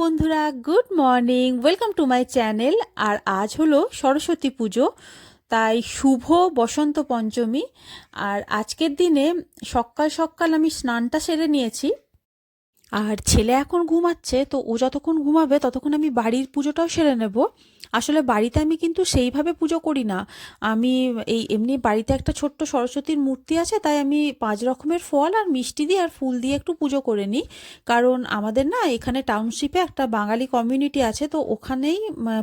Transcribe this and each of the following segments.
বন্ধুরা, good morning, welcome to my channel. আর আজ হলো সরস্বতী পুজো, তাই শুভ বসন্ত পঞ্চমী। আর আজকের দিনে সকাল সকাল আমি স্নানটা সেরে নিয়েছি। আর ছেলে এখন ঘুমাচ্ছে, তো ও যতক্ষণ ঘুমাবে ততক্ষণ আমি বাড়ির পুজোটাও সেরে নেব। আসলে বাড়িতে আমি কিন্তু সেইভাবে পুজো করি না। আমি এমনি বাড়িতে একটা ছোট্ট সরস্বতীর মূর্তি আছে, তাই আমি 5 রকমের ফল আর মিষ্টি দিয়ে আর ফুল দিয়ে একটু পুজো করে নিই। কারণ আমাদের না এখানে টাউনশিপে একটা বাঙালি কমিউনিটি আছে, তো ওখানেই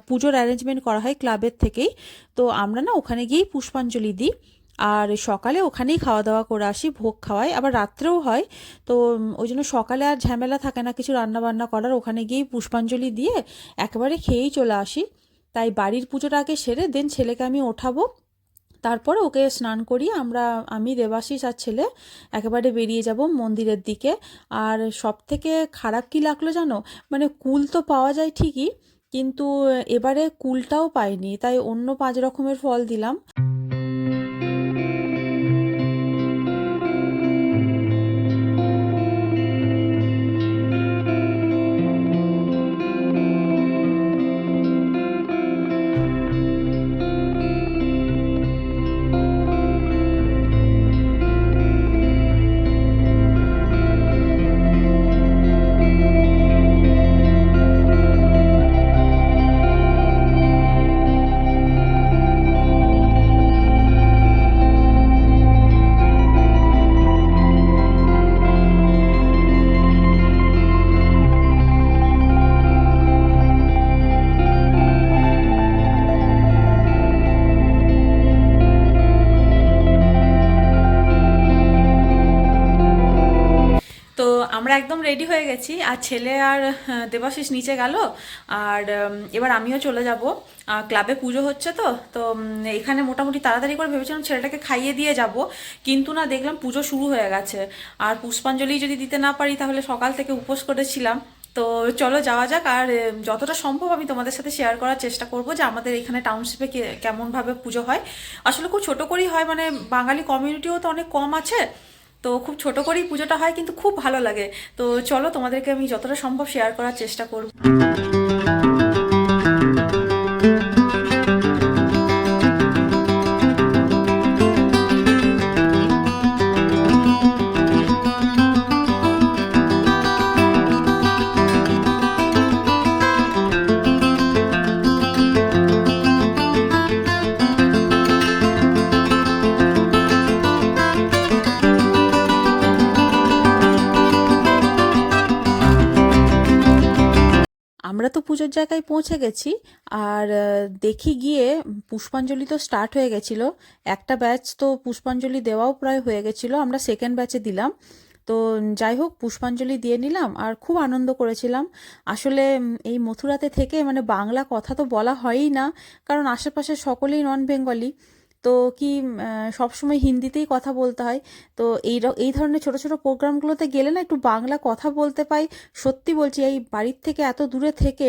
পুজোর অ্যারেঞ্জমেন্ট করা হয় ক্লাবের থেকেই। তো আমরা না ওখানে গিয়েই পুষ্পাঞ্জলি দিই। আর সকালে ওখানেই খাওয়া দাওয়া করে আসি, ভোগ খাওয়াই, আবার রাত্রেও হয়। তো ওই জন্য সকালে আর ঝামেলা থাকে না কিছু রান্না বান্না করার, ওখানে গিয়েই পুষ্পাঞ্জলি দিয়ে একেবারে খেয়েই চলে আসি। তাই বাড়ির পুজোটা আগে সেরে দেন ছেলেকে আমি ওঠাবো, তারপরে ওকে স্নান করিয়ে আমি দেবাশিস আর ছেলে একেবারে বেরিয়ে যাব মন্দিরের দিকে। আর সব থেকে খারাপ কি লাগলো জানো, মানে কুল তো পাওয়া যায় ঠিকই, কিন্তু এবারে কুলটাও পাইনি, তাই অন্য 5 রকমের ফল দিলাম। তো আমরা একদম রেডি হয়ে গেছি, আর ছেলে আর দেবাশিস নিচে গেল। আর এবার আমিও চলে যাব। ক্লাবে পুজো হচ্ছে, তো তো এখানে মোটামুটি তাড়াতাড়ি করে ভেবেছিলাম ছেলেটাকে খাইয়ে দিয়ে যাব, কিন্তু না, দেখলাম পুজো শুরু হয়ে গেছে। আর পুষ্পাঞ্জলি যদি দিতে না পারি তাহলে সকাল থেকে উপোস করেছিলাম। তো চলো যাওয়া যাক। আর যতটা সম্ভব আমি তোমাদের সাথে শেয়ার করার চেষ্টা করব যে আমাদের এখানে টাউনশিপে কেমনভাবে পুজো হয়। আসলে খুব ছোট করেই হয়, মানে বাঙালি কমিউনিটিও তো অনেক কম আছে, তো খুব ছোট করেই পুজোটা হয়, কিন্তু খুব ভালো লাগে। তো চলো তোমাদেরকে আমি যতটা সম্ভব শেয়ার করার চেষ্টা করব। আমরা তো পুজোর জায়গায় পৌঁছে গেছি। আর দেখি গিয়ে পুষ্পাঞ্জলি তো স্টার্ট হয়ে গেছিলো। একটা ব্যাচ তো পুষ্পাঞ্জলি দেওয়াও প্রায় হয়ে গেছিলো, আমরা সেকেন্ড ব্যাচে দিলাম। তো যাই হোক, পুষ্পাঞ্জলি দিয়ে নিলাম আর খুব আনন্দ করেছিলাম। আসলে এই মথুরাতে থেকে মানে বাংলা কথা তো বলা হয়ই না, কারণ আশেপাশে সকলেই নন বেঙ্গলি। তো কি সবসময় হিন্দিতেই কথা বলতে হয়। তো এই ধরনের ছোট ছোট প্রোগ্রামগুলোতে গেলে না একটু বাংলা কথা বলতে পাই। সত্যি বলছি, এই বাড়ির থেকে এত দূরে থেকে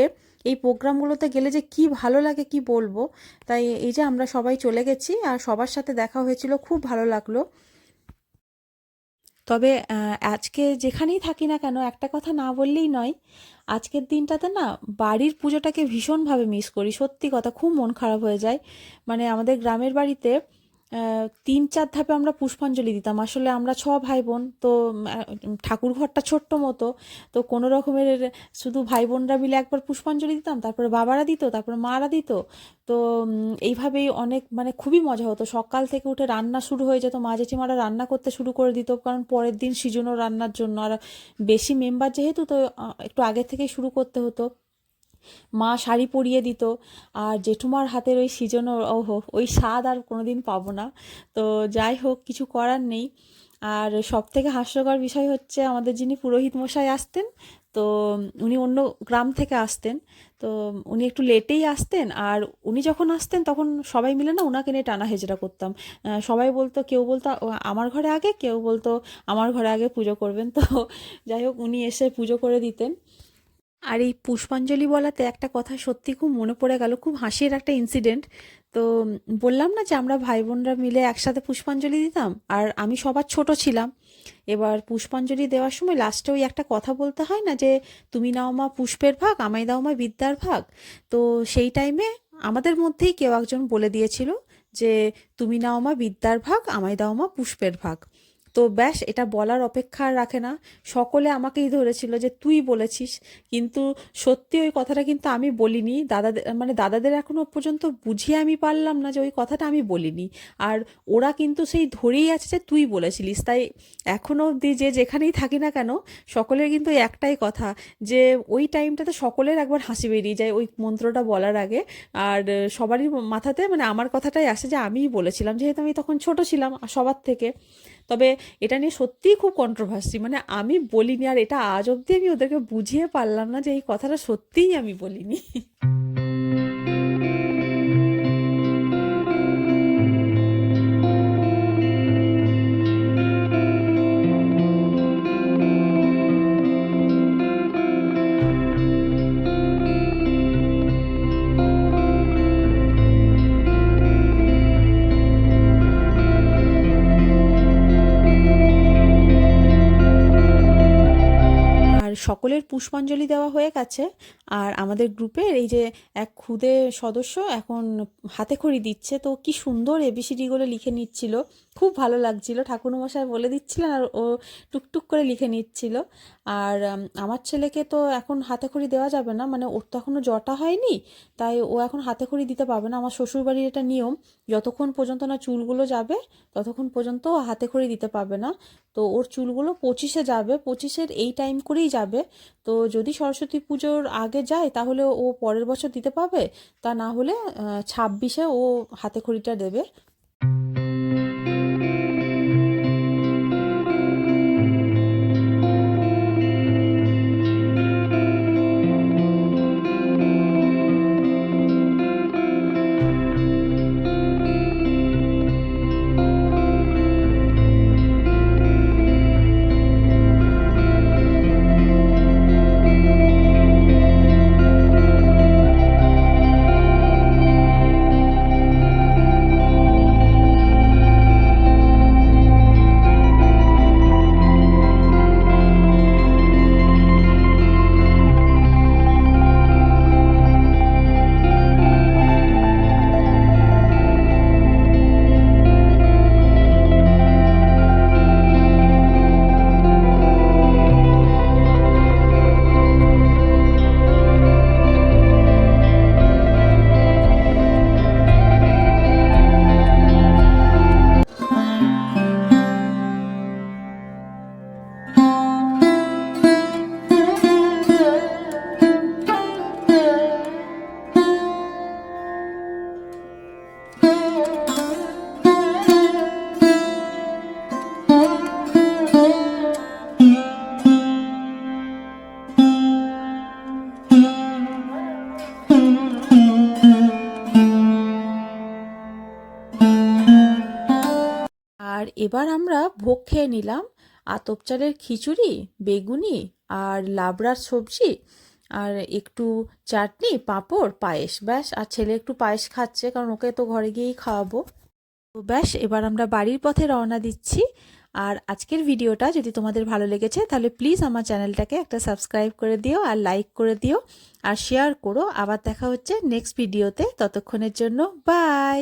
এই প্রোগ্রামগুলোতে গেলে যে কি ভালো লাগে কি বলবো। তাই এই যে আমরা সবাই চলে গেছি আর সবার সাথে দেখা হয়েছিল, খুব ভালো লাগলো। তবে আজকে যেখানেই থাকি না কেন, একটা কথা না বললেই নয়, আজকের দিনটাতে না বাড়ির পুজোটাকে ভীষণভাবে মিস করি। সত্যি কথা, খুব মন খারাপ হয়ে যায়। মানে আমাদের গ্রামের বাড়িতে 3-4 ধাপে আমরা পুষ্পাঞ্জলি দিতাম। আসলে আমরা 6 ভাই বোন, তো ঠাকুর ঘরটা ছোট্ট মতো। তো কোনো রকমের শুধু ভাই বোনরা মিলে একবার পুষ্পাঞ্জলি দিতাম, তারপরে বাবারা দিত, তারপরে মারা দিত। তো এইভাবেই অনেক, মানে খুবই মজা হতো। সকাল থেকে উঠে রান্না শুরু হয়ে যেত, মা জেঠিমারা রান্না করতে শুরু করে দিত, কারণ পরের দিন সিজনো রান্নার জন্য। আর বেশি মেম্বার যেহেতু, তো একটু আগে থেকেই শুরু করতে হতো। মা শাড়ি পরিয়ে দিত, আর জেঠুমার হাতের ওই সিজনো, ওহো, ওই স্বাদ আর কোনোদিন পাবো না। তো যাই হোক, কিছু করার নেই। আর সব থেকে হাস্যকর বিষয় হচ্ছে, আমাদের যিনি পুরোহিত মশাই আসতেন, তো উনি অন্য গ্রাম থেকে আসতেন। তো উনি একটু লেটেই আসতেন, আর উনি যখন আসতেন তখন সবাই মিলে না ওনাকে নিয়ে টানা হেজড়া করতাম। সবাই বলতো, কেউ বলতো আমার ঘরে আগে, কেউ বলতো আমার ঘরে আগে পুজো করবেন। তো যাই হোক, উনি এসে পুজো করে দিতেন। আর এই পুষ্পাঞ্জলি বলাতে একটা কথা সত্যি খুব মনে পড়ে গেল, খুব হাসির একটা ইনসিডেন্ট। তো বললাম না যে আমরা ভাই বোনরা মিলে একসাথে পুষ্পাঞ্জলি দিতাম, আর আমি সবার ছোট ছিলাম। এবার পুষ্পাঞ্জলি দেওয়ার সময় লাস্টে ওই একটা কথা বলতে হয় না যে তুমি নাও মা পুষ্পের ভাগ আমায় দাও মা বিদ্যার ভাগ। তো সেই টাইমে আমাদের মধ্যেই কেউ একজন বলে দিয়েছিল যে তুমি নাও মা বিদ্যার ভাগ আমায় দাও মা পুষ্পের ভাগ। তো ব্যাস, এটা বলার অপেক্ষা আর রাখে না, সকলে আমাকেই ধরেছিল যে তুই বলেছিস। কিন্তু সত্যি ওই কথাটা কিন্তু আমি বলিনি, দাদাদের মানে দাদাদের এখনো পর্যন্ত বুঝিয়ে আমি পারলাম না যে ওই কথাটা আমি বলিনি। আর ওরা কিন্তু সেই ধরেই আছে যে তুই বলেছিলিস। তাই এখনো অবধি যে যেখানেই থাকি না কেন, সকলের কিন্তু ওই একটাই কথা যে ওই টাইমটাতে সকলের একবার হাসি বেরিয়ে যায় ওই মন্ত্রটা বলার আগে। আর সবারই মাথাতে মানে আমার কথাটাই আসে যে আমিই বলেছিলাম, যেহেতু আমি তখন ছোট ছিলাম সবার থেকে। তবে এটা নিয়ে সত্যিই খুব কন্ট্রোভার্সি, মানে আমি বলিনি, আর এটা আজ অবধি আমি ওদেরকে বুঝিয়ে পারলাম না যে এই কথাটা সত্যিই আমি বলিনি। আর সকলের পুষ্পাঞ্জলি দেওয়া হয়ে গেছে। আর আমাদের গ্রুপের এই যে এক খুদে সদস্য এখন হাতে খড়ি দিচ্ছে, তো কি সুন্দর এবিসিডিগুলো লিখে নিচ্ছিল, খুব ভালো লাগছিল। ঠাকুরমশাই বলে দিচ্ছিলেন আর ও টুকটুক করে লিখে নিচ্ছিল। আর আমার ছেলেকে তো এখন হাতে খড়ি দেওয়া যাবে না, মানে ওর তো এখনও জটা হয়নি, তাই ও এখন হাতে খড়ি দিতে পারবে না। আমার শ্বশুরবাড়ির এটা নিয়ম, যতক্ষণ পর্যন্ত না চুলগুলো যাবে ততক্ষণ পর্যন্ত ও হাতে খড়ি দিতে পারবে না। তো ওর চুলগুলো 25-এ যাবে, 25-এর এই টাইম করেই যাবে। তো যদি সরস্বতী পুজোর আগে যায় তাহলে ও পরের বছর দিতে পারবে, তা না হলে 26-এ ও হাতে খড়িটা দেবে। আর এবার আমরা ভোগ খেয়ে নিলাম আতপ চালের খিচুড়ি, বেগুনি আর লাবড়ার সবজি, আর একটু চাটনি, পাঁপড়, পায়েস, ব্যাস। আর ছেলে একটু পায়েস খাচ্ছে কারণ ওকে তো ঘরে গিয়েই খাওয়াবো। তো ব্যাস, এবার আমরা বাড়ির পথে রওনা দিচ্ছি। আর আজকের ভিডিওটা যদি তোমাদের ভালো লেগেছে তাহলে প্লিজ আমার চ্যানেলটাকে একটা সাবস্ক্রাইব করে দিও আর লাইক করে দিও আর শেয়ার করো। আবার দেখা হচ্ছে নেক্সট ভিডিওতে, ততক্ষণের জন্য বাই।